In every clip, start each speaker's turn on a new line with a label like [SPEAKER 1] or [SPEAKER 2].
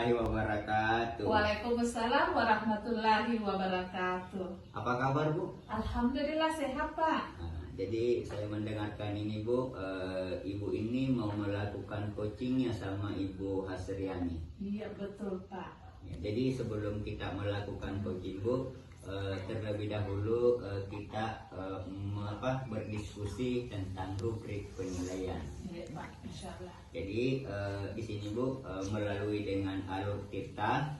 [SPEAKER 1] warahmatullahi wabarakatuh.
[SPEAKER 2] Waalaikumsalam warahmatullahi wabarakatuh.
[SPEAKER 1] Apa kabar Bu?
[SPEAKER 2] Alhamdulillah sehat Pak.
[SPEAKER 1] Jadi saya mendengarkan ini Bu, Ibu ini mau melakukan coachingnya sama Ibu Hasriani.
[SPEAKER 2] Iya betul Pak.
[SPEAKER 1] Ya, jadi sebelum kita melakukan coaching Bu, terlebih dahulu kita berdiskusi tentang rubrik penilaian.
[SPEAKER 2] Iya Pak, Insya Allah.
[SPEAKER 1] Jadi di sini Bu, melalui dengan alur tirta,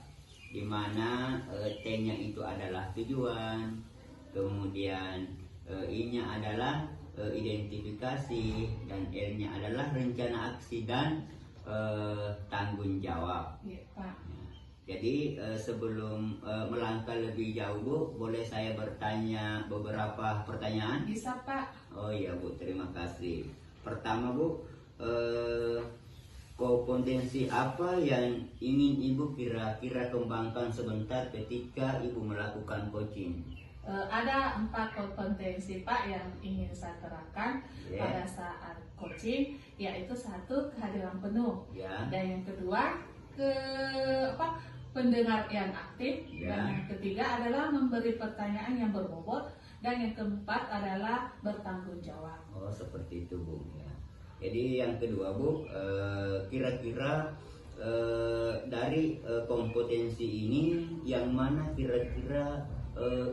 [SPEAKER 1] di mana T-nya itu adalah tujuan, kemudian I-nya adalah identifikasi, dan R-nya adalah rencana aksi dan tanggung jawab.
[SPEAKER 2] Iya Pak.
[SPEAKER 1] Jadi sebelum melangkah lebih jauh Bu, boleh saya bertanya beberapa pertanyaan?
[SPEAKER 2] Bisa Pak.
[SPEAKER 1] Oh iya Bu, terima kasih. Pertama Bu, kompetensi apa yang ingin Ibu kira-kira kembangkan sebentar ketika Ibu melakukan coaching?
[SPEAKER 2] Ada 4 kompetensi Pak yang ingin saya terapkan pada saat coaching, yaitu 1, kehadiran penuh, dan yang kedua pendengar yang aktif, dan yang ketiga adalah memberi pertanyaan yang berbobot, dan yang keempat adalah bertanggung jawab.
[SPEAKER 1] Oh seperti itu Bu ya. Jadi yang kedua Bu, kira-kira dari kompetensi ini yang mana kira-kira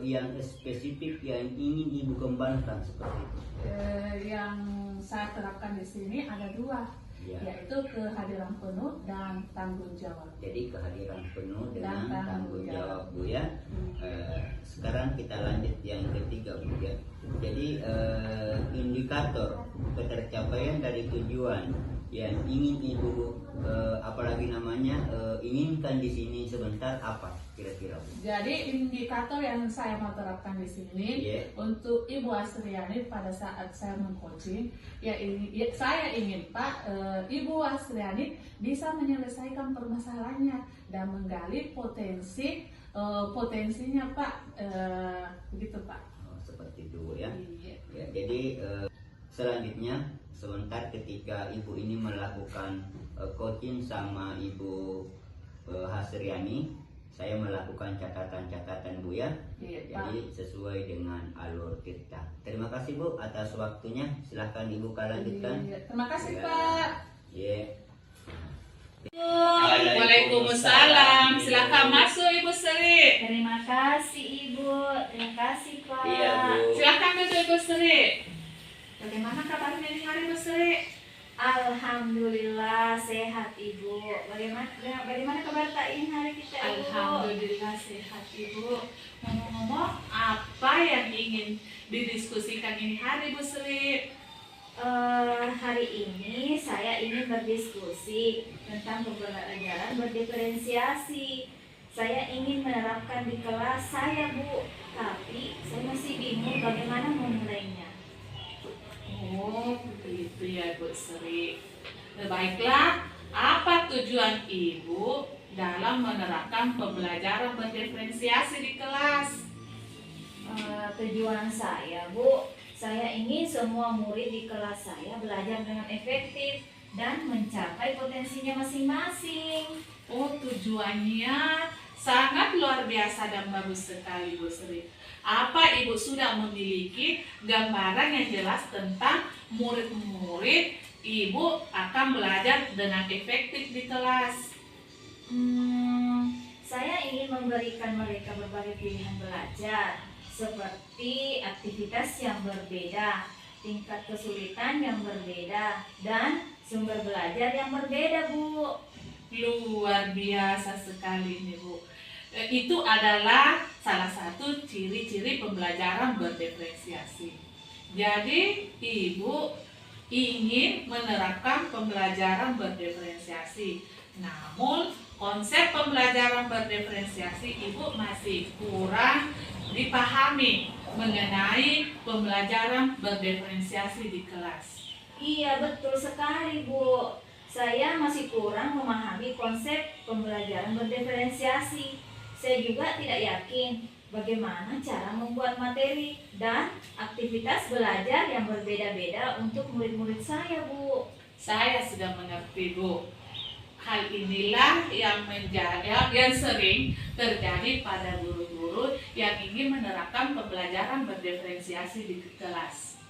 [SPEAKER 1] yang spesifik yang ingin Ibu kembangkan seperti itu?
[SPEAKER 2] Yang saya terapkan di sini ada 2, yaitu kehadiran penuh dan tanggung jawab.
[SPEAKER 1] Jadi kehadiran penuh dengan tanggung jawab Bu ya. Sekarang kita lanjut yang ketiga Bu ya. Jadi indikator ketercapaian dari tujuan yang ingin Ibu inginkan di sini sebentar apa kira-kira Bu?
[SPEAKER 2] Jadi indikator yang saya mau terapkan di sini untuk Ibu Hasriani pada saat saya mengcoaching, saya ingin Pak, Ibu Hasriani bisa menyelesaikan permasalahannya dan menggali potensinya Pak, begitu Pak.
[SPEAKER 1] Oh, seperti itu Bu ya. Ya, jadi selanjutnya sebentar ketika Ibu ini melakukan coaching sama Ibu Hasriani, saya melakukan catatan-catatan Bu ya. Jadi sesuai dengan alur kita. Terima kasih Bu atas waktunya. Silahkan Ibu lanjutkan.
[SPEAKER 2] Terima kasih Pak.
[SPEAKER 3] Waalaikumsalam. Silakan masuk Ibu Sri.
[SPEAKER 4] Terima kasih Ibu. Terima kasih Pak.
[SPEAKER 1] Iya Bu.
[SPEAKER 3] Silakan duduk Ibu Sri. Bagaimana kabarnya ini hari Ibu Sri?
[SPEAKER 4] Alhamdulillah sehat Ibu. Bagaimana kabar Tak ini hari kita Ibu?
[SPEAKER 3] Alhamdulillah sehat Ibu. Ngomong-ngomong, apa yang ingin didiskusikan ini hari Ibu Sri?
[SPEAKER 4] Hari ini saya ingin berdiskusi tentang pembelajaran berdiferensiasi. Saya ingin menerapkan di kelas saya Bu, tapi saya masih bingung bagaimana memulainya.
[SPEAKER 3] Oh, begitu ya Bu Sri. Baiklah, apa tujuan Ibu dalam menerapkan pembelajaran berdiferensiasi di kelas?
[SPEAKER 4] Tujuan saya Bu, saya ingin semua murid di kelas saya belajar dengan efektif dan mencapai potensinya masing-masing.
[SPEAKER 3] Oh, tujuannya sangat luar biasa dan bagus sekali Bu Sri. Apa Ibu sudah memiliki gambaran yang jelas tentang murid-murid Ibu akan belajar dengan efektif di kelas?
[SPEAKER 4] Saya ingin memberikan mereka berbagai pilihan belajar, seperti aktivitas yang berbeda, tingkat kesulitan yang berbeda, dan sumber belajar yang berbeda Bu.
[SPEAKER 3] Luar biasa sekali nih Bu. Itu adalah salah satu ciri-ciri pembelajaran berdiferensiasi. Jadi Ibu ingin menerapkan pembelajaran berdiferensiasi. Namun konsep pembelajaran berdiferensiasi Ibu masih kurang dipahami mengenai pembelajaran berdiferensiasi di kelas.
[SPEAKER 4] Iya betul sekali Bu. Saya masih kurang memahami konsep pembelajaran berdiferensiasi. Saya juga tidak yakin bagaimana cara membuat materi dan aktivitas belajar yang berbeda-beda untuk murid-murid saya Bu.
[SPEAKER 3] Saya sudah mengerti Bu. Hal inilah yang yang sering terjadi pada guru-guru yang ingin menerapkan pembelajaran berdiferensiasi di kelas.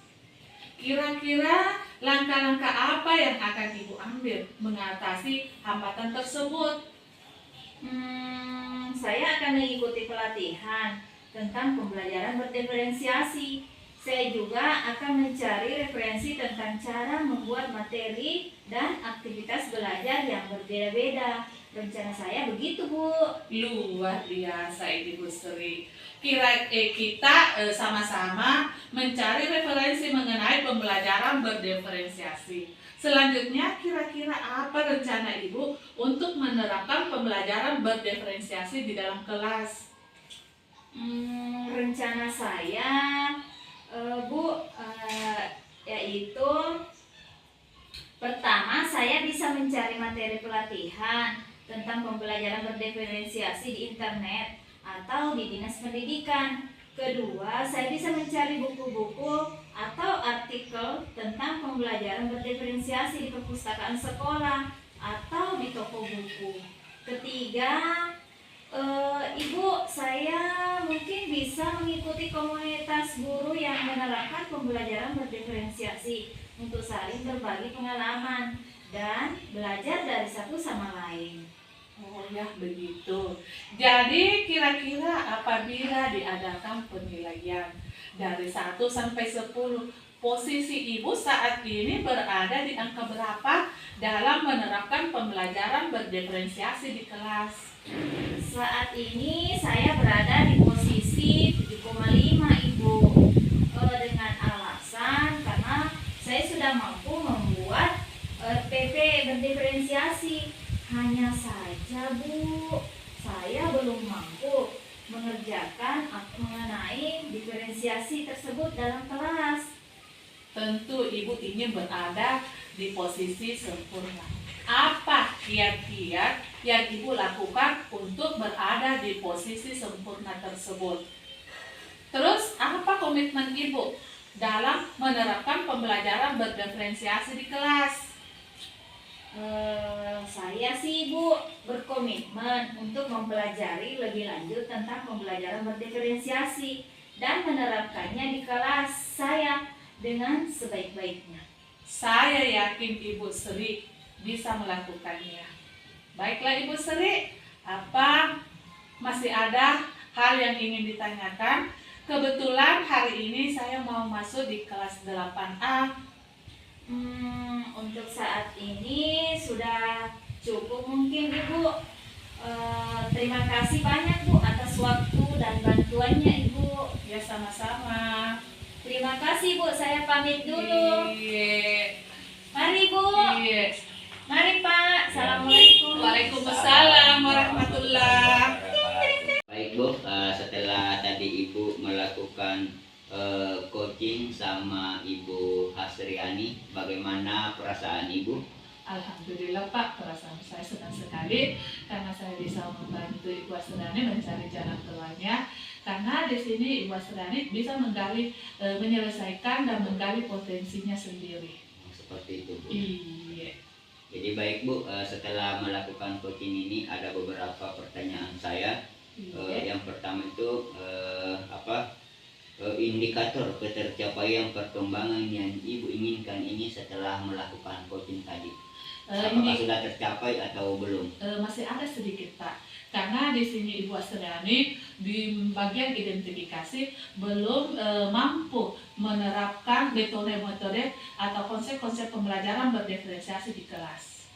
[SPEAKER 3] Kira-kira langkah-langkah apa yang akan Ibu ambil mengatasi hambatan tersebut?
[SPEAKER 4] Saya akan mengikuti pelatihan tentang pembelajaran berdiferensiasi. Saya juga akan mencari referensi tentang cara membuat materi dan aktivitas belajar yang berbeda-beda. Rencana saya begitu, Bu.
[SPEAKER 3] Luar biasa ini Bu Sri. Kita sama-sama mencari referensi mengenai pembelajaran berdiferensiasi. Selanjutnya, kira-kira apa rencana Ibu untuk menerapkan pembelajaran berdiferensiasi di dalam kelas?
[SPEAKER 4] Rencana saya, Bu, yaitu pertama saya bisa mencari materi pelatihan tentang pembelajaran berdiferensiasi di internet atau di dinas pendidikan. Kedua, saya bisa mencari buku-buku atau artikel tentang pembelajaran berdiferensiasi di perpustakaan sekolah atau di toko buku. Ketiga, Ibu, saya mungkin bisa mengikuti komunitas guru yang menerapkan pembelajaran berdiferensiasi untuk saling berbagi pengalaman dan belajar dari satu sama lain.
[SPEAKER 3] Oh ya begitu. Jadi kira-kira apabila diadakan penilaian dari 1 sampai 10, posisi Ibu saat ini berada di angka berapa dalam menerapkan pembelajaran berdiferensiasi di kelas?
[SPEAKER 4] Saat ini saya berada di posisi 7,5, Ibu, dengan alasan karena saya sudah mampu membuat PP berdiferensiasi. Hanya saja, Bu, saya belum mampu mengerjakan mengenai diferensiasi tersebut dalam kelas.
[SPEAKER 3] Tentu Ibu ingin berada di posisi sempurna. Apa kiat-kiat yang Ibu lakukan untuk berada di posisi sempurna tersebut? Terus apa komitmen Ibu dalam menerapkan pembelajaran berdiferensiasi di kelas?
[SPEAKER 4] Saya sih, Bu, berkomitmen untuk mempelajari lebih lanjut tentang pembelajaran berdiferensiasi dan menerapkannya di kelas saya dengan sebaik-baiknya.
[SPEAKER 3] Saya yakin Ibu Sri bisa melakukannya. Baiklah Ibu Sri, apa masih ada hal yang ingin ditanyakan? Kebetulan hari ini saya mau masuk di kelas 8A.
[SPEAKER 4] Untuk saat ini sudah cukup mungkin, Ibu. Terima kasih banyak, Bu, atas waktu dan bantuannya, Ibu.
[SPEAKER 3] Ya sama-sama.
[SPEAKER 4] Terima kasih, Bu. Saya pamit dulu.
[SPEAKER 3] Iya.
[SPEAKER 4] Mari, Bu.
[SPEAKER 3] Iya.
[SPEAKER 4] Mari, Pak. Assalamualaikum.
[SPEAKER 3] Waalaikumsalam warahmatullahi.
[SPEAKER 1] Baik Bu, setelah tadi Ibu melakukan coaching sama Ibu Hasriani, bagaimana perasaan Ibu?
[SPEAKER 3] Alhamdulillah Pak, perasaan saya senang sekali karena saya bisa membantu Ibu Hasriani mencari jalan keluarnya. Karena di sini Ibu Hasriani bisa menggali, menyelesaikan dan menggali potensinya sendiri.
[SPEAKER 1] Seperti itu Bu.
[SPEAKER 3] Iya.
[SPEAKER 1] Jadi baik Bu, setelah melakukan coaching ini ada beberapa pertanyaan saya. Yang pertama itu indikator ketercapaian perkembangan yang Ibu inginkan ini setelah melakukan coaching tadi. Apakah sudah tercapai atau belum?
[SPEAKER 3] Masih ada sedikit Pak, karena di sini Ibu Hasriani di bagian identifikasi belum mampu menerapkan metode-metode atau konsep-konsep pembelajaran berdiferensiasi di kelas.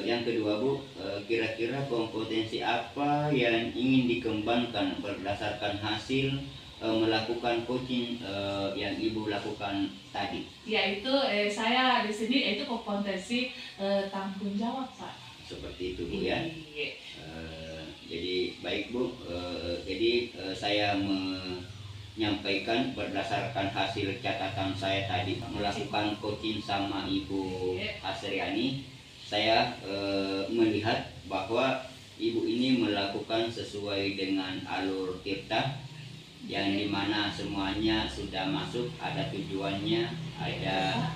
[SPEAKER 1] Yang kedua Bu, kira-kira kompetensi apa yang ingin dikembangkan berdasarkan hasil melakukan coaching yang Ibu lakukan tadi?
[SPEAKER 3] Yaitu saya di sini yaitu kompetensi tanggung jawab Pak.
[SPEAKER 1] Seperti itu Bu ya.
[SPEAKER 3] Iya.
[SPEAKER 1] Jadi baik Bu, saya menyampaikan berdasarkan hasil catatan saya tadi melakukan coaching sama Ibu Hasriani. Saya melihat bahwa Ibu ini melakukan sesuai dengan alur tirta yang dimana semuanya sudah masuk, ada tujuannya, ada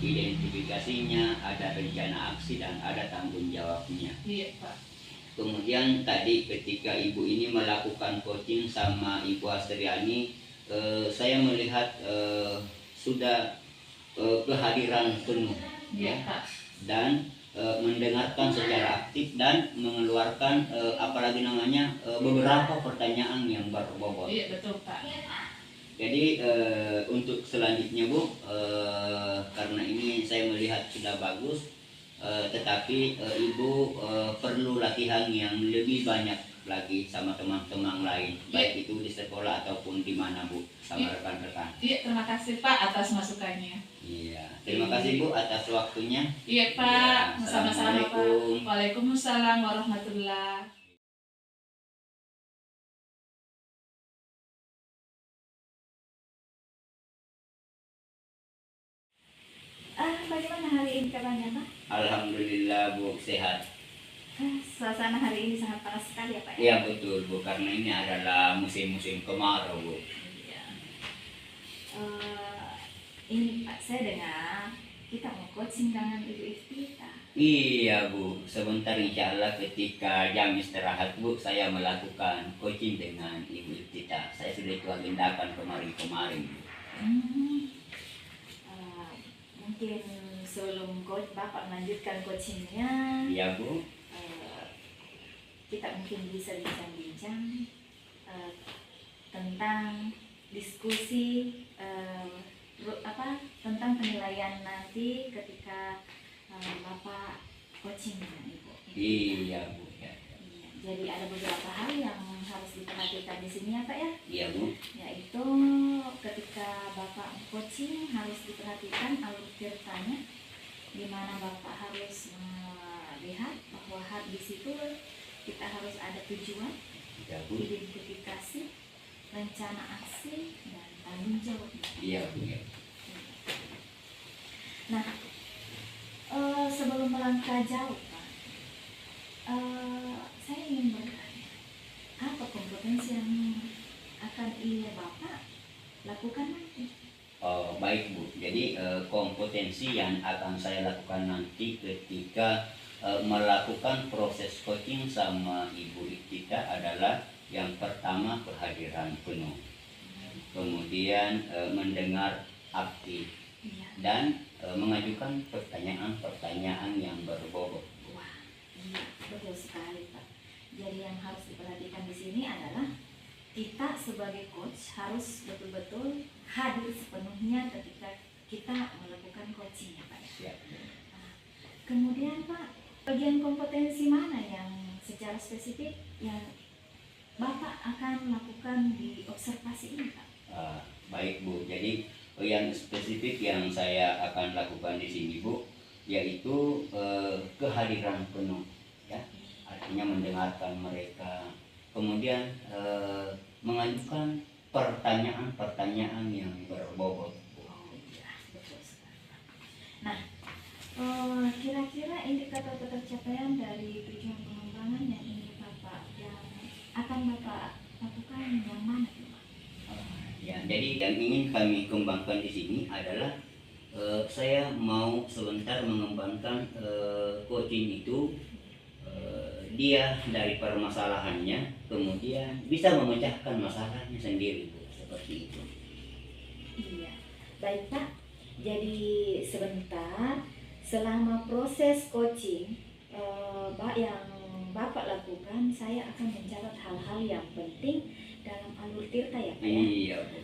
[SPEAKER 1] identifikasinya, ada rencana aksi dan ada tanggung jawabnya.
[SPEAKER 3] Iya Pak.
[SPEAKER 1] Kemudian tadi ketika ibu ini melakukan coaching sama Ibu Asriani, saya melihat sudah kehadiran penuh,
[SPEAKER 3] Iya
[SPEAKER 1] ya,
[SPEAKER 3] Pak.
[SPEAKER 1] dan mendengarkan secara aktif dan mengeluarkan apalagi namanya beberapa pertanyaan yang berbobot.
[SPEAKER 3] Iya betul Pak.
[SPEAKER 1] Jadi untuk selanjutnya Bu, karena ini saya melihat sudah bagus, tetapi Ibu perlu latihan yang lebih banyak lagi sama teman-teman lain, baik itu di sekolah ataupun di mana Bu, sama rekan-rekan.
[SPEAKER 3] Iya, terima kasih Pak atas masukannya.
[SPEAKER 1] Iya, terima kasih Bu atas waktunya.
[SPEAKER 3] Iya Pak,
[SPEAKER 1] Ya,
[SPEAKER 3] sama-sama Pak.
[SPEAKER 1] Assalamualaikum.
[SPEAKER 3] Waalaikumsalam warahmatullahi.
[SPEAKER 4] Bagaimana hari ini kabarnya Pak?
[SPEAKER 1] Alhamdulillah Bu, sehat.
[SPEAKER 4] Suasana hari ini sangat panas sekali ya Pak ya?
[SPEAKER 1] Iya betul Bu, karena ini adalah musim-musim kemarau Bu.
[SPEAKER 4] Iya. Ini Pak, saya dengar kita mau coaching dengan Ibu Iftita.
[SPEAKER 1] Iya Bu, sebentar insya Allah ketika jam istirahat Bu, saya melakukan coaching dengan Ibu Iftita. Saya sudah itu agendakan kemarin-kemarin Bu.
[SPEAKER 4] Mungkin sebelum coach Bapak melanjutkan coachingnya,
[SPEAKER 1] Iya Bu.
[SPEAKER 4] kita mungkin bisa bincang-bincang tentang diskusi tentang penilaian nanti ketika Bapak coaching dengan Ibu.
[SPEAKER 1] Iya Bu. Ya.
[SPEAKER 4] Iya, jadi ada beberapa hal yang harus diperhatikan di sini ya Pak ya.
[SPEAKER 1] Iya Bu.
[SPEAKER 4] Yaitu ketika Bapak coaching harus diperhatikan alur ceritanya, di mana Bapak harus melihat bahwa di situ kita harus ada tujuan,
[SPEAKER 1] Iya Bu.
[SPEAKER 4] identifikasi, rencana aksi, dan tanggung jawab.
[SPEAKER 1] Iya Bu. Ya.
[SPEAKER 4] Nah, sebelum melangkah jauh Pak, saya ingin bertanya, apa kompetensi yang akan Bapak lakukan nanti?
[SPEAKER 1] Baik Bu, jadi kompetensi yang akan saya lakukan nanti ketika melakukan proses coaching sama Ibu Iftita adalah yang pertama kehadiran penuh, kemudian mendengar aktif,
[SPEAKER 4] Iya.
[SPEAKER 1] dan mengajukan pertanyaan-pertanyaan yang berbobot.
[SPEAKER 4] Wah, iya, betul sekali Pak. Jadi yang harus diperhatikan di sini adalah kita sebagai coach harus betul-betul hadir sepenuhnya ketika kita melakukan coaching ya Pak.
[SPEAKER 1] Siap.
[SPEAKER 4] Nah, kemudian Pak, bagian kompetensi mana yang secara spesifik yang Bapak akan lakukan di observasi ini Pak?
[SPEAKER 1] Baik Bu, jadi yang spesifik yang saya akan lakukan di sini Bu, yaitu kehadiran penuh, ya, artinya mendengarkan mereka, kemudian mengajukan pertanyaan-pertanyaan yang berbobot.
[SPEAKER 4] Oh iya, betul sekali Pak. Nah, kira-kira indikator ketercapaian dari tujuan pengembangan yang akan Bapak lakukan yang mana Pak?
[SPEAKER 1] Ya, jadi yang ingin kami kembangkan di sini adalah saya mau sebentar mengembangkan coaching itu, dia dari permasalahannya kemudian bisa memecahkan masalahnya sendiri Bu, seperti itu.
[SPEAKER 4] Iya, baik Pak. Jadi sebentar selama proses coaching yang Bapak lakukan, saya akan mencatat hal-hal yang penting dalam alur tirta ya Pak ya.
[SPEAKER 1] Iya Bu.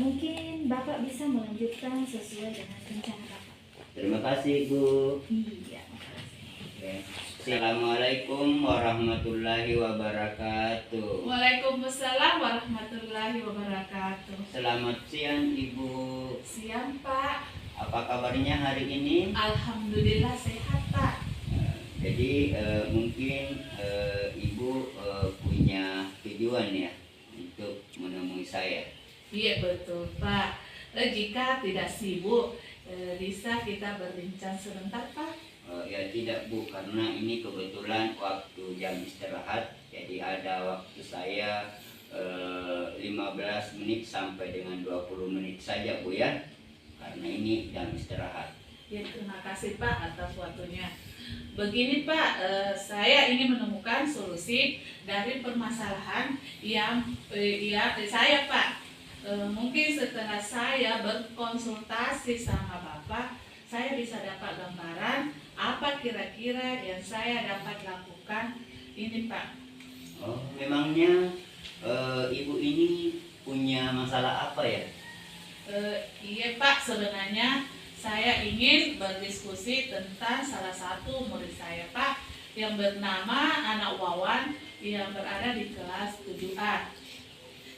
[SPEAKER 4] Mungkin Bapak bisa melanjutkan sesuai dengan rencana Bapak.
[SPEAKER 1] Terima kasih Bu.
[SPEAKER 4] Iya, makasih.
[SPEAKER 1] Oke. Assalamualaikum warahmatullahi wabarakatuh.
[SPEAKER 3] Waalaikumsalam warahmatullahi wabarakatuh.
[SPEAKER 1] Selamat siang Ibu.
[SPEAKER 3] Siang Pak.
[SPEAKER 1] Apa kabarnya hari ini?
[SPEAKER 3] Alhamdulillah sehat Pak.
[SPEAKER 1] Jadi mungkin Ibu punya tujuan ya untuk menemui saya.
[SPEAKER 3] Iya betul Pak. Jika tidak sibuk, bisa kita berbincang sebentar Pak?
[SPEAKER 1] Ya tidak Bu, karena ini kebetulan waktu jam istirahat, jadi ada waktu saya 15 menit sampai dengan 20 menit saja Bu ya. karena ini jam istirahat.
[SPEAKER 3] Ya, terima kasih Pak atas waktunya. Begini Pak, saya ingin menemukan solusi dari permasalahan yang saya Pak. Mungkin setelah saya berkonsultasi sama Bapak, saya bisa dapat gambaran apa kira-kira yang saya dapat lakukan ini Pak.
[SPEAKER 1] Oh, memangnya ibu ini punya masalah apa ya?
[SPEAKER 3] Iya Pak, sebenarnya saya ingin berdiskusi tentang salah satu murid saya Pak, yang bernama Anak Wawan yang berada di kelas 7A.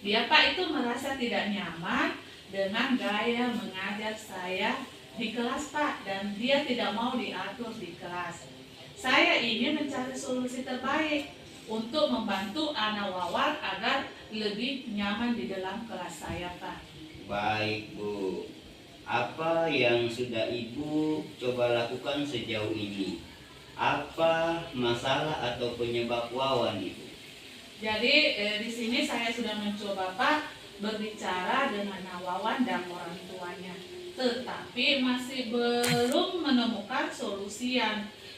[SPEAKER 3] Dia Pak itu merasa tidak nyaman dengan gaya mengajar saya di kelas Pak, dan dia tidak mau diatur di kelas. Saya ingin mencari solusi terbaik untuk membantu Anak Wawan agar lebih nyaman di dalam kelas saya Pak.
[SPEAKER 1] Baik Bu, apa yang sudah Ibu coba lakukan sejauh ini? Apa masalah atau penyebab Wawan Ibu?
[SPEAKER 3] Jadi di sini saya sudah mencoba Pak berbicara dengan Wawan dan orang tuanya, tetapi masih belum menemukan solusi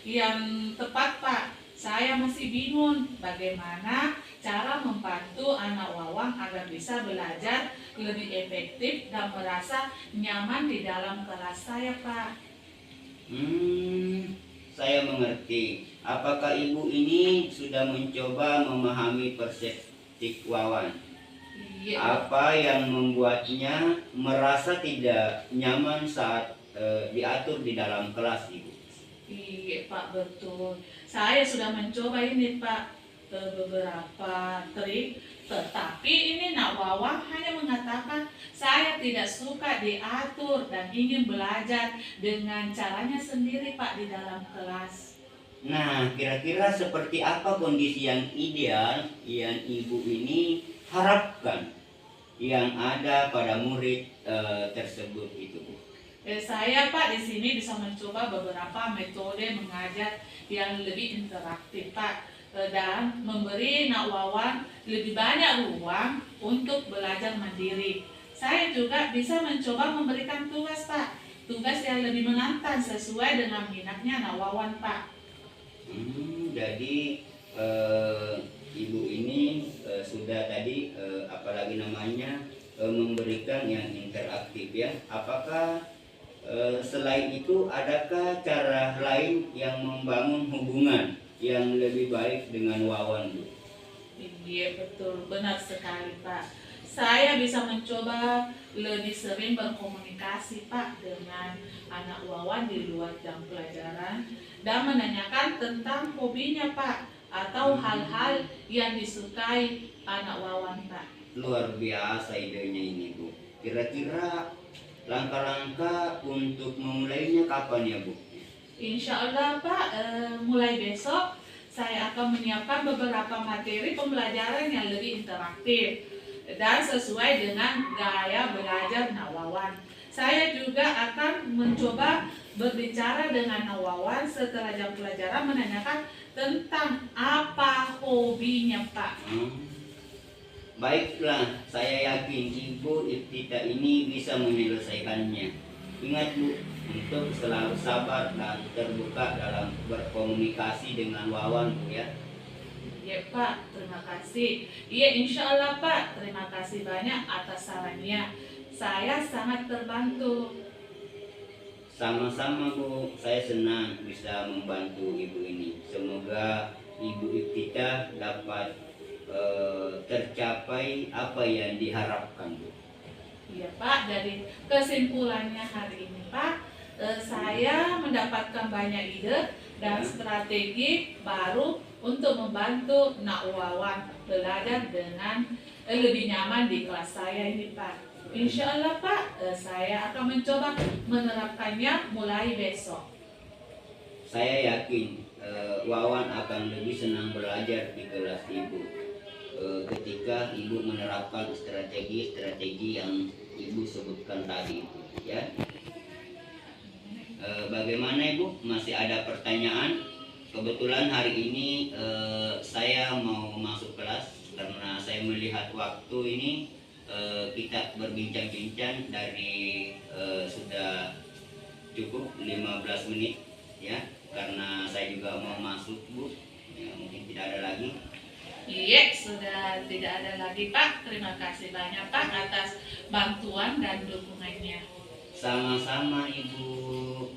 [SPEAKER 3] yang tepat Pak. Saya masih bingung bagaimana cara membantu anak Wawan agar bisa belajar lebih efektif dan merasa nyaman di dalam kelas saya Pak.
[SPEAKER 1] Saya mengerti. Apakah Ibu ini sudah mencoba memahami persepsi Wawan?
[SPEAKER 3] Iya.
[SPEAKER 1] Apa yang membuatnya merasa tidak nyaman saat diatur di dalam kelas Ibu?
[SPEAKER 3] Iya Pak, betul. Saya sudah mencoba ini Pak beberapa trik, tetapi ini Nak Wawan hanya mengatakan saya tidak suka diatur dan ingin belajar dengan caranya sendiri Pak di dalam kelas.
[SPEAKER 1] Nah, kira-kira seperti apa kondisi yang ideal yang Ibu ini harapkan yang ada pada murid tersebut itu Bu?
[SPEAKER 3] Saya Pak di sini bisa mencoba beberapa metode mengajar yang lebih interaktif Pak, dan memberi Nak Wawan lebih banyak ruang untuk belajar mandiri. Saya juga bisa mencoba memberikan tugas Pak, tugas yang lebih menantang sesuai dengan minatnya Nak Wawan Pak.
[SPEAKER 1] Jadi Ibu ini sudah tadi apalagi namanya memberikan yang interaktif ya. Apakah selain itu adakah cara lain yang membangun hubungan yang lebih baik dengan Wawan Bu?
[SPEAKER 3] Iya betul, benar sekali Pak. Saya bisa mencoba lebih sering berkomunikasi Pak dengan anak Wawan di luar jam pelajaran dan menanyakan tentang hobinya Pak atau hal-hal yang disukai anak Wawan Pak.
[SPEAKER 1] Luar biasa idenya ini Bu. Kira-kira langkah-langkah untuk memulainya kapan ya Bu?
[SPEAKER 3] Insya Allah Pak, mulai besok saya akan menyiapkan beberapa materi pembelajaran yang lebih interaktif dan sesuai dengan gaya belajar Nak Wawan. Saya juga akan mencoba berbicara dengan Nak Wawan setelah jam pelajaran, menanyakan tentang apa hobinya Pak.
[SPEAKER 1] Baiklah, saya yakin Ibu Iftita ini bisa menyelesaikannya. Ingat Bu, untuk selalu sabar dan terbuka dalam berkomunikasi dengan Wawan Bu ya.
[SPEAKER 3] Ya Pak, terima kasih. Iya insya Allah Pak, terima kasih banyak atas sarannya. Saya sangat terbantu.
[SPEAKER 1] Sama-sama Bu, saya senang bisa membantu Ibu ini. Semoga Ibu Iftita dapat tercapai apa yang diharapkan Bu.
[SPEAKER 3] Iya Pak, dari kesimpulannya hari ini Pak, saya mendapatkan banyak ide dan strategi baru untuk membantu Nak Wawan belajar dengan lebih nyaman di kelas saya ini Pak. Insya Allah Pak, saya akan mencoba menerapkannya mulai besok.
[SPEAKER 1] Saya yakin Wawan akan lebih senang belajar di kelas Ibu ketika Ibu menerapkan strategi-strategi yang Ibu sebutkan tadi itu ya. Bagaimana Ibu? Masih ada pertanyaan? Kebetulan hari ini saya mau masuk kelas karena saya melihat waktu ini kita berbincang-bincang dari sudah cukup 15 menit ya, karena saya juga mau masuk Bu ya, mungkin tidak ada lagi.
[SPEAKER 3] Iya, sudah tidak ada lagi Pak. Terima kasih banyak Pak atas bantuan dan dukungannya.
[SPEAKER 1] Sama-sama Ibu.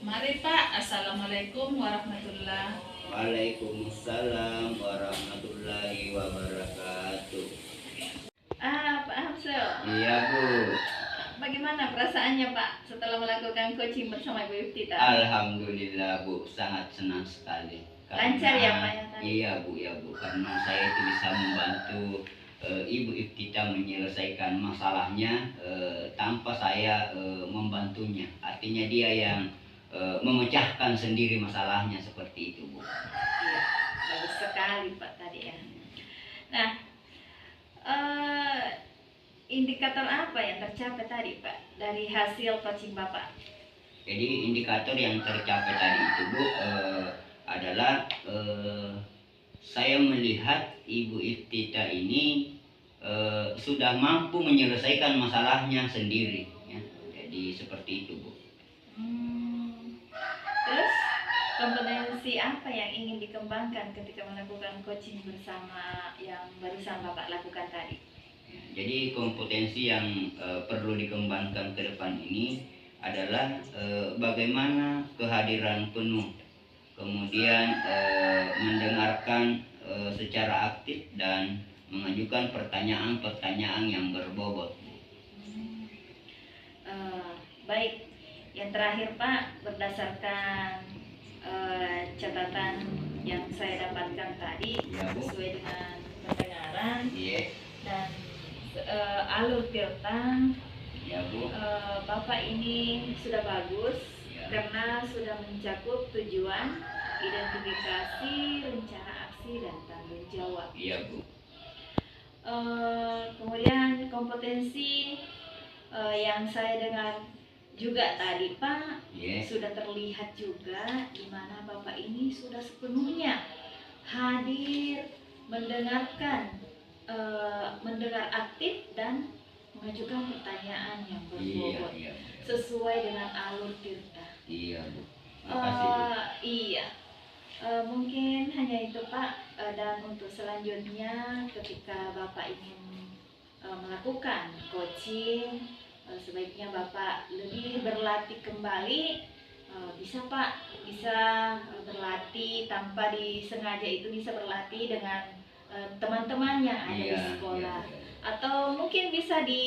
[SPEAKER 3] Mari Pak. Assalamualaikum warahmatullahi.
[SPEAKER 1] Waalaikumsalam warahmatullahi wabarakatuh.
[SPEAKER 4] Pak Hamsul,
[SPEAKER 1] Iya Bu.
[SPEAKER 4] bagaimana perasaannya Pak setelah melakukan coaching bersama Ibu Iftita?
[SPEAKER 1] Alhamdulillah Bu, sangat senang sekali.
[SPEAKER 4] Lancar ya Pak ya tadi?
[SPEAKER 1] Iya Bu, ya Bu, karena saya itu bisa membantu Ibu Iftita menyelesaikan masalahnya tanpa saya membantunya. Artinya dia yang memecahkan sendiri masalahnya, seperti itu Bu.
[SPEAKER 4] Iya, bagus sekali Pak tadi ya. Nah, indikator apa yang tercapai tadi Pak dari hasil coaching Bapak?
[SPEAKER 1] Jadi indikator yang tercapai tadi itu Bu adalah saya melihat Ibu Iftita ini sudah mampu menyelesaikan masalahnya sendiri ya. Jadi seperti itu Bu.
[SPEAKER 4] Terus kompetensi apa yang ingin dikembangkan ketika melakukan coaching bersama yang barusan Bapak lakukan tadi?
[SPEAKER 1] Jadi kompetensi yang perlu dikembangkan ke depan ini adalah bagaimana kehadiran penuh, kemudian mendengarkan secara aktif dan mengajukan pertanyaan-pertanyaan yang berbobot.
[SPEAKER 4] Baik, yang terakhir Pak, berdasarkan catatan yang saya dapatkan tadi
[SPEAKER 1] Ya, Bu.
[SPEAKER 4] sesuai dengan pendengaran
[SPEAKER 1] Iya,
[SPEAKER 4] dan alur tirta,
[SPEAKER 1] ya Bu.
[SPEAKER 4] Bapak ini sudah bagus
[SPEAKER 1] Ya.
[SPEAKER 4] karena sudah mencakup tujuan, identifikasi, rencana aksi dan tanggung jawab.
[SPEAKER 1] Iya Bu.
[SPEAKER 4] Kemudian kompetensi yang saya dengar juga tadi Pak,
[SPEAKER 1] Iya.
[SPEAKER 4] sudah terlihat juga di mana Bapak ini sudah sepenuhnya hadir, mendengarkan, mendengar aktif dan mengajukan pertanyaan yang
[SPEAKER 1] Iya,
[SPEAKER 4] berbobot
[SPEAKER 1] iya.
[SPEAKER 4] sesuai dengan alur tirta.
[SPEAKER 1] Iya Bu. Makasih Bu.
[SPEAKER 4] Iya. Mungkin hanya itu Pak, dan untuk selanjutnya ketika Bapak ingin melakukan coaching, sebaiknya Bapak lebih berlatih kembali. Bisa Pak, bisa berlatih tanpa disengaja, itu bisa berlatih dengan teman-teman yang ada di
[SPEAKER 1] Iya,
[SPEAKER 4] sekolah,
[SPEAKER 1] iya,
[SPEAKER 4] atau mungkin bisa di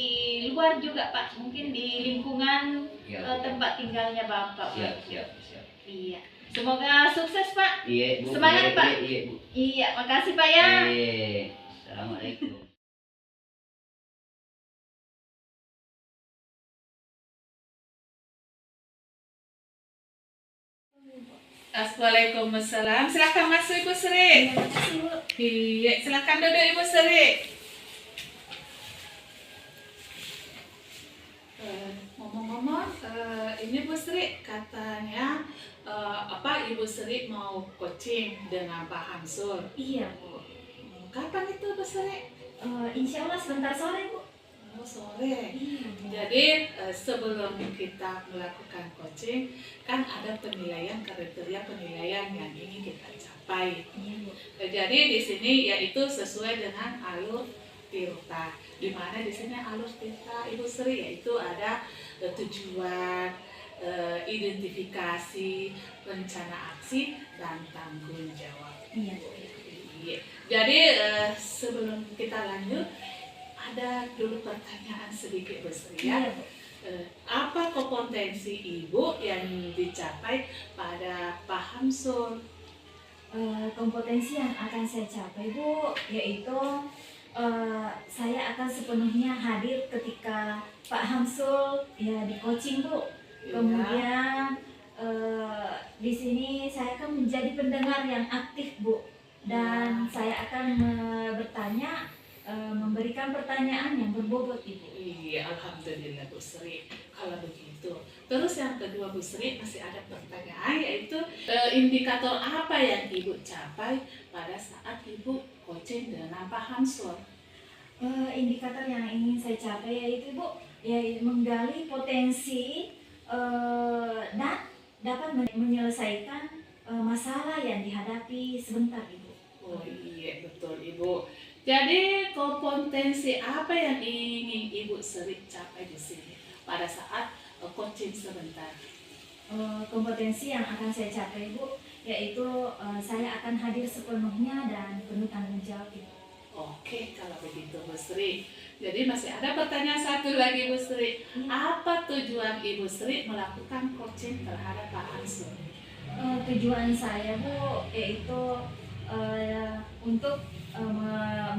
[SPEAKER 4] luar juga Pak, mungkin di lingkungan
[SPEAKER 1] iya.
[SPEAKER 4] tempat tinggalnya Bapak.
[SPEAKER 1] Siap, siap, siap.
[SPEAKER 4] Iya. Semoga sukses Pak.
[SPEAKER 1] Iya Bu.
[SPEAKER 4] Semangat,
[SPEAKER 1] Iya,
[SPEAKER 4] Pak.
[SPEAKER 1] Iya, iya Bu.
[SPEAKER 4] Iya, makasih Pak ya.
[SPEAKER 1] Iya. Assalamualaikum.
[SPEAKER 3] Assalamualaikum. Silakan masuk Ibu Sri.
[SPEAKER 4] Terima kasih Bu.
[SPEAKER 3] Iya, silakan duduk Ibu Sri. Ngomong-ngomong, ini Bu Sri katanya Ibu Sri mau coaching dengan Pak Hamsul.
[SPEAKER 4] Iya Bu.
[SPEAKER 3] Kapan itu Bu Sri?
[SPEAKER 4] Insya Allah sebentar sore Bu.
[SPEAKER 3] Oh, sore.
[SPEAKER 4] Iya Bu.
[SPEAKER 3] Jadi sebelum kita melakukan coaching kan ada penilaian, kriteria penilaian yang ingin kita capai.
[SPEAKER 4] Iya Bu.
[SPEAKER 3] Jadi di sini yaitu sesuai dengan alur tirta. Di mana di sini alur tirta Ibu Sri yaitu ada tujuan, identifikasi, rencana aksi dan tanggung jawab.
[SPEAKER 4] Iya Bu.
[SPEAKER 3] Iya. Jadi sebelum kita lanjut ada dulu pertanyaan sedikit Bu Sri ya.
[SPEAKER 4] Iya Bu.
[SPEAKER 3] Apa kompetensi Ibu yang dicapai pada Pak Hamsul?
[SPEAKER 4] Kompetensi yang akan saya capai Bu, yaitu saya akan sepenuhnya hadir ketika Pak Hamsul ya di coaching Bu. Kemudian di sini saya akan menjadi pendengar yang aktif Bu, dan saya akan bertanya, memberikan pertanyaan yang berbobot Ibu.
[SPEAKER 3] Iya, alhamdulillah Bu Sri. Kalau begitu, terus yang kedua Bu Sri masih ada pertanyaan, yaitu indikator apa yang Ibu capai pada saat Ibu coaching dengan Pak Hamsul?
[SPEAKER 4] Indikator yang ingin saya capai yaitu Bu, ya menggali potensi dan dapat menyelesaikan masalah yang dihadapi sebentar Ibu.
[SPEAKER 3] Oh iya betul Ibu. Jadi kompetensi apa yang ingin Ibu Sri capai di sini pada saat coaching sebentar?
[SPEAKER 4] Kompetensi yang akan saya capai Bu, yaitu saya akan hadir sepenuhnya dan penuh tanggung jawab Ibu.
[SPEAKER 3] Oke, kalau begitu Bu Sri. Jadi masih ada pertanyaan satu lagi Bu Sri. Apa tujuan Ibu Sri melakukan coaching terhadap Pak Hamsul?
[SPEAKER 4] Tujuan saya Bu yaitu untuk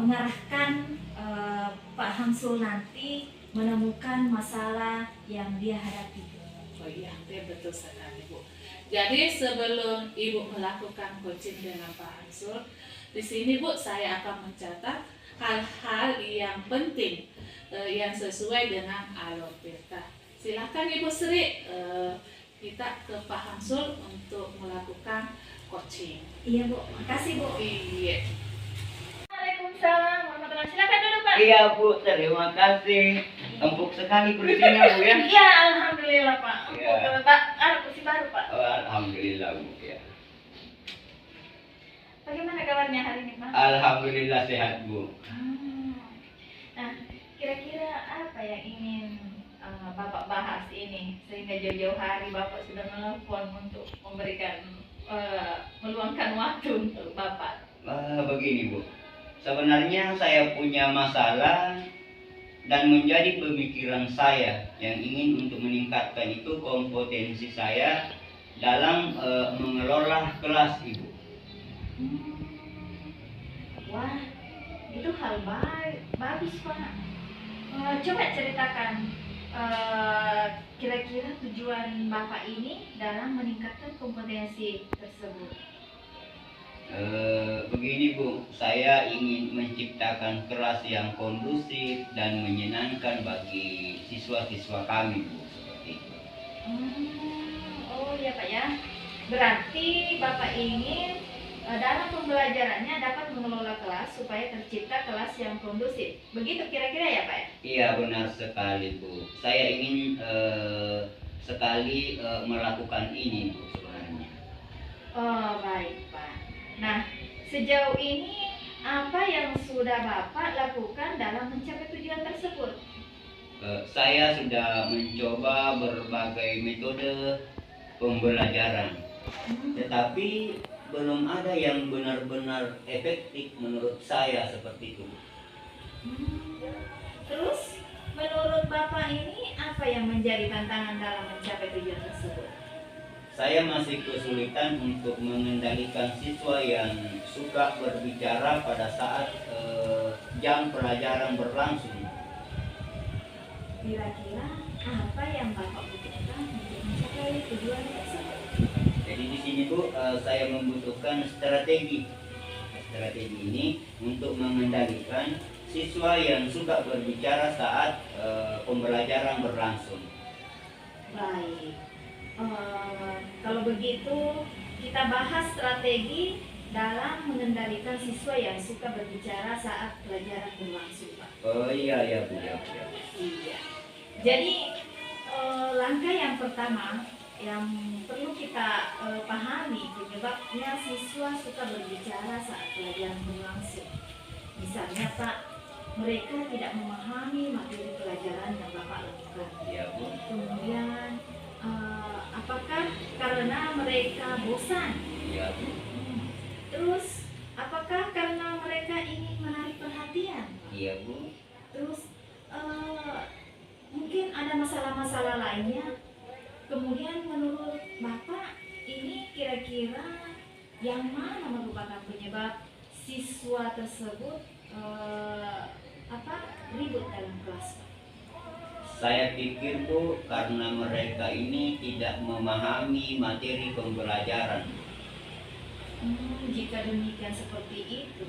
[SPEAKER 4] mengarahkan Pak Hamsul nanti menemukan masalah yang dia hadapi.
[SPEAKER 3] Oh iya, betul sekali Bu. Jadi sebelum Ibu melakukan coaching dengan Pak Hamsul, di sini Bu saya akan mencatat hal-hal yang penting yang sesuai dengan Alopeta. Silakan Ibu Sri, kita ke Pak Hamsul untuk melakukan coaching.
[SPEAKER 4] Iya Bu, makasih Bu.
[SPEAKER 3] Iya.
[SPEAKER 4] Waalaikumsalam warahmatullahi wabarakatuh. Silakan duduk Pak.
[SPEAKER 1] Iya Bu, terima kasih. Empuk sekali kursinya Bu ya.
[SPEAKER 4] Iya, alhamdulillah Pak.
[SPEAKER 1] Iya.
[SPEAKER 4] Pak, ada kursi baru Pak.
[SPEAKER 1] Oh, alhamdulillah Bu ya.
[SPEAKER 4] Bagaimana kabarnya hari ini Pak?
[SPEAKER 1] Alhamdulillah sehat Bu.
[SPEAKER 4] Nah, kira-kira apa yang ingin Bapak bahas ini sehingga jauh-jauh hari Bapak sudah menelpon untuk memberikan meluangkan waktu untuk Bapak?
[SPEAKER 1] Begini Bu, sebenarnya saya punya masalah dan menjadi pemikiran saya yang ingin untuk meningkatkan itu kompetensi saya dalam mengelola kelas Ibu.
[SPEAKER 4] Wah, itu hal bagus Pak. Coba ceritakan kira-kira tujuan Bapak ini dalam meningkatkan kompetensi tersebut.
[SPEAKER 1] Begini Bu, saya ingin menciptakan kelas yang kondusif dan menyenangkan bagi siswa-siswa kami Bu, seperti itu.
[SPEAKER 4] Oh ya Pak ya, berarti Bapak ingin dalam pembelajarannya dapat mengelola kelas supaya tercipta kelas yang kondusif. Begitu kira-kira ya Pak ya?
[SPEAKER 1] Iya benar sekali Bu. Saya ingin sekali melakukan ini Bu sebenarnya.
[SPEAKER 4] Oh baik Pak. Nah, sejauh ini apa yang sudah Bapak lakukan dalam mencapai tujuan tersebut?
[SPEAKER 1] Saya sudah mencoba berbagai metode pembelajaran, tetapi belum ada yang benar-benar efektif menurut saya seperti itu.
[SPEAKER 4] Terus menurut Bapak ini apa yang menjadi tantangan dalam mencapai tujuan tersebut?
[SPEAKER 1] Saya masih kesulitan untuk mengendalikan siswa yang suka berbicara pada saat jam pelajaran berlangsung.
[SPEAKER 4] Kira-kira apa yang Bapak butuhkan untuk mencapai tujuan tersebut?
[SPEAKER 1] Jadi di sini Bu, saya membutuhkan strategi ini untuk mengendalikan siswa yang suka berbicara saat pembelajaran berlangsung.
[SPEAKER 4] Baik, kalau begitu kita bahas strategi dalam mengendalikan siswa yang suka berbicara saat pelajaran berlangsung, Pak.
[SPEAKER 1] Oh iya Bu ya.
[SPEAKER 4] Iya. Jadi langkah yang pertama yang perlu kita pahami penyebabnya siswa suka berbicara saat pelajaran berlangsung. Misalnya Pak, mereka tidak memahami materi pelajaran yang Bapak lakukan.
[SPEAKER 1] Iya Bu.
[SPEAKER 4] Kemudian apakah karena mereka bosan?
[SPEAKER 1] Iya Bu.
[SPEAKER 4] Terus apakah karena mereka ingin menarik perhatian?
[SPEAKER 1] Iya Bu.
[SPEAKER 4] Terus mungkin ada masalah-masalah lainnya. Kemudian menurut Bapak ini kira-kira yang mana merupakan penyebab siswa tersebut ribut dalam kelas?
[SPEAKER 1] Saya pikir Bu, karena mereka ini tidak memahami materi pembelajaran.
[SPEAKER 4] Jika demikian seperti itu,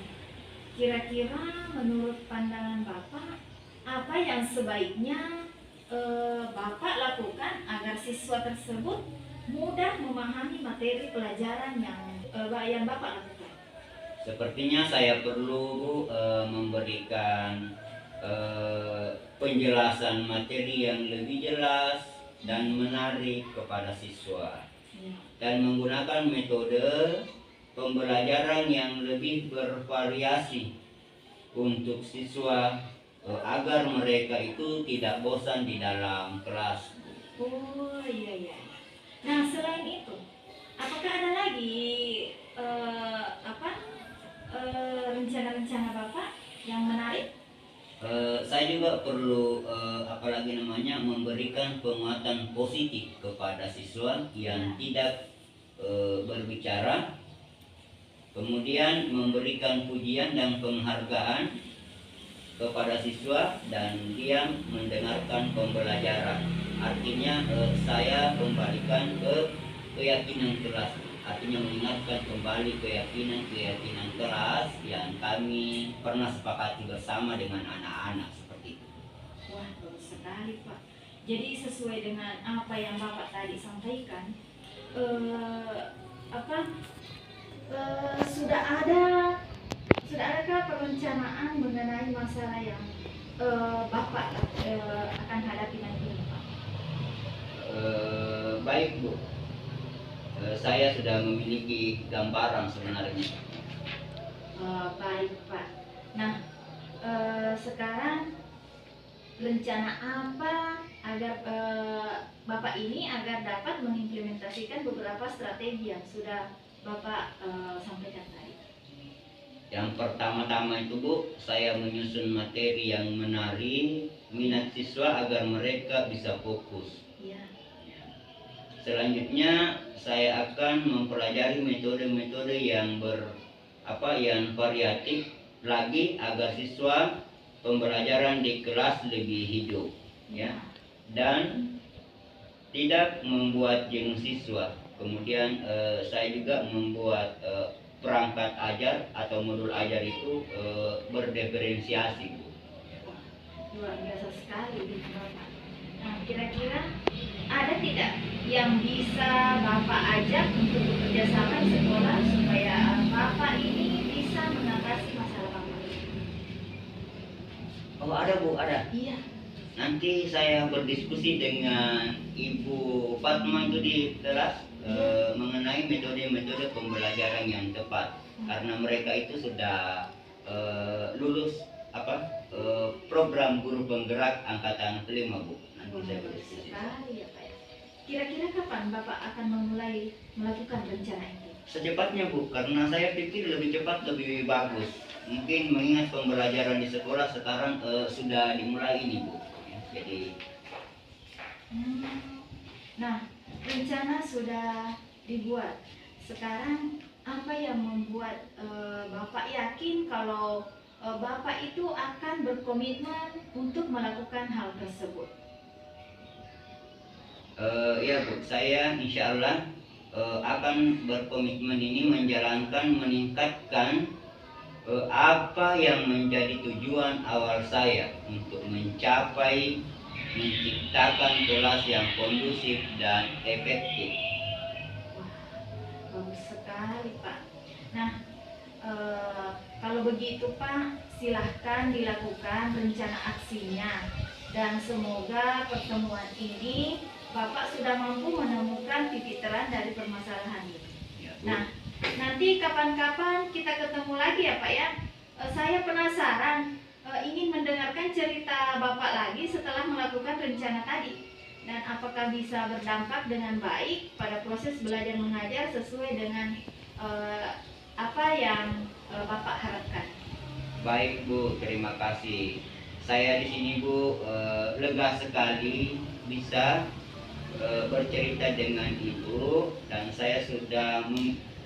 [SPEAKER 4] kira-kira menurut pandangan Bapak apa yang sebaiknya Bapak lakukan agar siswa tersebut mudah memahami materi pelajaran yang Bapak lakukan?
[SPEAKER 1] Sepertinya saya perlu memberikan penjelasan materi yang lebih jelas dan menarik kepada siswa, dan menggunakan metode pembelajaran yang lebih bervariasi untuk siswa agar mereka itu tidak bosan di dalam kelas.
[SPEAKER 4] Oh iya iya. Nah selain itu, apakah ada lagi rencana-rencana Bapak yang menarik?
[SPEAKER 1] Saya juga perlu apalagi namanya memberikan penguatan positif kepada siswa yang tidak berbicara, kemudian memberikan pujian dan penghargaan kepada siswa dan dia mendengarkan pembelajaran. Artinya saya kembalikan ke keyakinan kelas, artinya mengingatkan kembali keyakinan kelas yang kami pernah sepakati bersama dengan anak-anak seperti itu.
[SPEAKER 4] Wah bagus sekali Pak. Jadi sesuai dengan apa yang Bapak tadi sampaikan, sudah adakah perencanaan mengenai masalah yang Bapak akan hadapi nanti Pak?
[SPEAKER 1] Baik Bu, saya sudah memiliki gambaran sebenarnya.
[SPEAKER 4] Baik Pak. Nah sekarang rencana apa agar Bapak ini agar dapat mengimplementasikan beberapa strategi yang sudah Bapak sampaikan tadi?
[SPEAKER 1] Yang pertama-tama itu Bu, saya menyusun materi yang menarik minat siswa agar mereka bisa fokus.
[SPEAKER 4] Iya.
[SPEAKER 1] Selanjutnya saya akan mempelajari metode-metode yang yang variatif lagi agar siswa pembelajaran di kelas lebih hidup, ya, dan tidak membuat jenuh siswa. Kemudian saya juga membuat perangkat ajar atau modul ajar itu berdiferensiasi, Bu.
[SPEAKER 4] Luar biasa sekali gitu Bapak. Nah kira-kira ada tidak yang bisa Bapak ajak untuk bekerja sama di sekolah supaya Bapak ini bisa mengatasi masalah Bapak?
[SPEAKER 1] Oh ada Bu, ada.
[SPEAKER 4] Iya.
[SPEAKER 1] Nanti saya berdiskusi dengan Ibu Fatma itu di kelas mengenai metode-metode pembelajaran yang tepat, karena mereka itu sudah lulus program guru penggerak angkatan kelima Bu. Nanti saya berdiskusi.
[SPEAKER 4] Sekali ya Pak. Kira-kira kapan Bapak akan memulai melakukan rencana itu?
[SPEAKER 1] Secepatnya Bu, karena saya pikir lebih cepat lebih bagus. Mungkin mengingat pembelajaran di sekolah sekarang sudah dimulai ini Bu. Ya, jadi
[SPEAKER 4] Nah, rencana sudah dibuat. Sekarang apa yang membuat Bapak yakin kalau Bapak itu akan berkomitmen untuk melakukan hal tersebut?
[SPEAKER 1] Ya Bu, saya insya Allah akan berkomitmen ini meningkatkan apa yang menjadi tujuan awal saya untuk menciptakan kelas yang kondusif dan efektif.
[SPEAKER 4] Wah, bagus sekali Pak. Nah, kalau begitu Pak, silahkan dilakukan rencana aksinya. Dan semoga pertemuan ini Bapak sudah mampu menemukan titik terang dari permasalahan ini.
[SPEAKER 1] Ya, Bu.
[SPEAKER 4] Nah, nanti kapan-kapan kita ketemu lagi ya Pak ya. Saya penasaran ingin mendengarkan cerita Bapak lagi setelah melakukan rencana tadi. Dan apakah bisa berdampak dengan baik pada proses belajar mengajar sesuai dengan apa yang Bapak harapkan.
[SPEAKER 1] Baik Bu, terima kasih. Saya di sini Bu lega sekali bisa bercerita dengan Ibu, dan saya sudah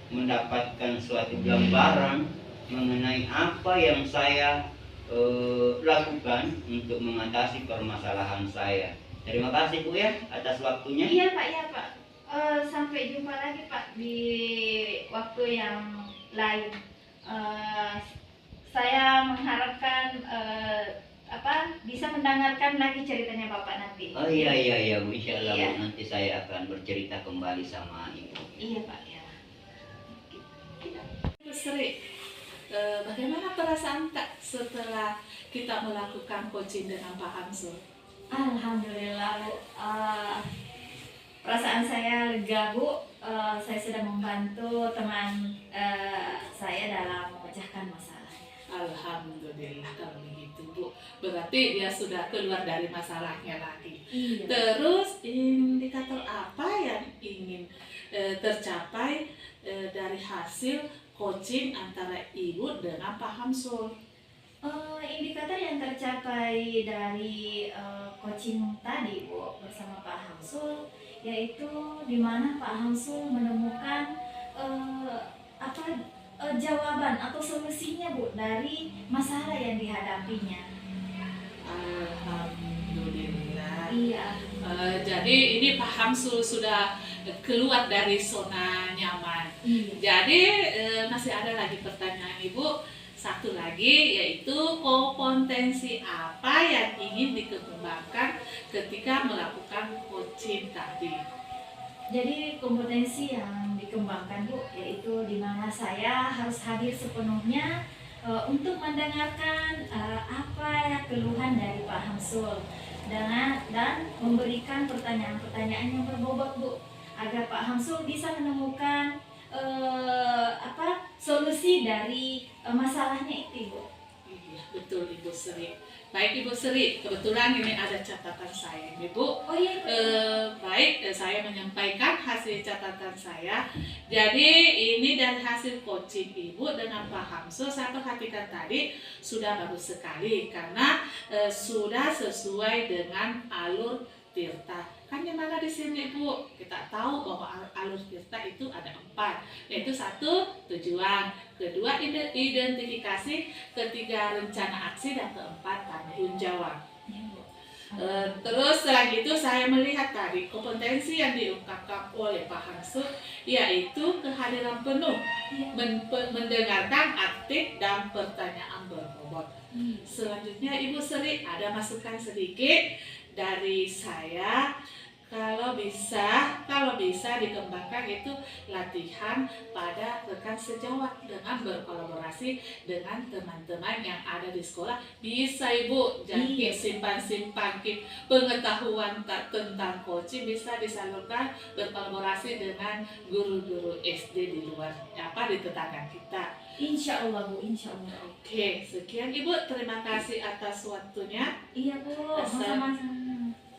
[SPEAKER 1] mendapatkan suatu gambaran mengenai apa yang saya lakukan untuk mengatasi permasalahan saya. Terima kasih Bu ya atas waktunya.
[SPEAKER 4] Iya Pak, ya Pak. Sampai jumpa lagi Pak di waktu yang lain. Saya mengharapkan bisa mendengarkan lagi ceritanya Bapak nanti.
[SPEAKER 1] Oh iya Bu, insya Allah
[SPEAKER 4] Iya.
[SPEAKER 1] Bu, nanti saya akan bercerita kembali sama Ibu.
[SPEAKER 4] Iya Pak ya.
[SPEAKER 3] Bu Sri, bagaimana perasaan Kak setelah kita melakukan coaching dengan Pak Hamsul?
[SPEAKER 4] Alhamdulillah Bu. Perasaan saya lega Bu. Saya sudah membantu teman saya dalam memecahkan masalah.
[SPEAKER 3] Alhamdulillah kalau begitu Bu. Berarti dia sudah keluar dari masalahnya lagi.
[SPEAKER 4] Iya.
[SPEAKER 3] Terus indikator apa yang ingin tercapai dari hasil coaching antara Ibu dengan Pak Hamsul?
[SPEAKER 4] Indikator yang tercapai dari coaching tadi Bu bersama Pak Hamsul, yaitu di mana Pak Hamsul menemukan jawaban atau solusinya Bu dari masalah yang dihadapinya.
[SPEAKER 3] Alhamdulillah.
[SPEAKER 4] Iya.
[SPEAKER 3] Jadi ini Pak Hamsul sudah keluar dari zona nyaman.
[SPEAKER 4] Iya.
[SPEAKER 3] Jadi masih ada lagi pertanyaan Ibu. Satu lagi yaitu kompetensi apa yang ingin dikembangkan ketika melakukan coaching tadi.
[SPEAKER 4] Jadi kompetensi yang dikembangkan Bu, yaitu di mana saya harus hadir sepenuhnya untuk mendengarkan apa keluhan dari Pak Hamsul dan memberikan pertanyaan-pertanyaan yang berbobot Bu, agar Pak Hamsul bisa menemukan solusi dari masalahnya itu Bu.
[SPEAKER 3] Iya, betul Ibu Sri. Baik Ibu Sri, kebetulan ini ada catatan saya Ibu.
[SPEAKER 4] Oh iya.
[SPEAKER 3] Baik, saya menyampaikan hasil catatan saya. Jadi ini dari hasil coaching Ibu dengan Pak Hamsul, saya perhatikan tadi sudah bagus sekali karena sudah sesuai dengan alur Tirta. Kan yang mana di sini Bu? Kita tahu bahwa alur Tirta itu ada 4, yaitu 1 tujuan, kedua identifikasi, ketiga rencana aksi, dan keempat tanggung jawab. Terus setelah itu saya melihat tadi kompetensi yang diungkapkan oleh Pak Hamsul, yaitu kehadiran penuh, mendengarkan aktif dan pertanyaan berbobot. Selanjutnya Ibu Sri, ada masukan sedikit dari saya. Kalau bisa dikembangkan itu latihan pada rekan sejawat dengan berkolaborasi dengan teman-teman yang ada di sekolah. Bisa Ibu, jadi simpan-simpan pengetahuan tentang coaching bisa disalurkan berkolaborasi dengan guru-guru SD di luar di tetangga kita.
[SPEAKER 4] Insya Allah Bu, insya Allah.
[SPEAKER 3] Oke, sekian Ibu, terima kasih atas waktunya.
[SPEAKER 4] Iya Bu, sama-sama.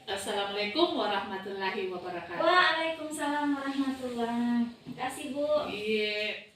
[SPEAKER 3] Assalamualaikum warahmatullahi wabarakatuh.
[SPEAKER 4] Waalaikumsalam warahmatullahi wabarakatuh. Terima kasih Bu.
[SPEAKER 3] Iya.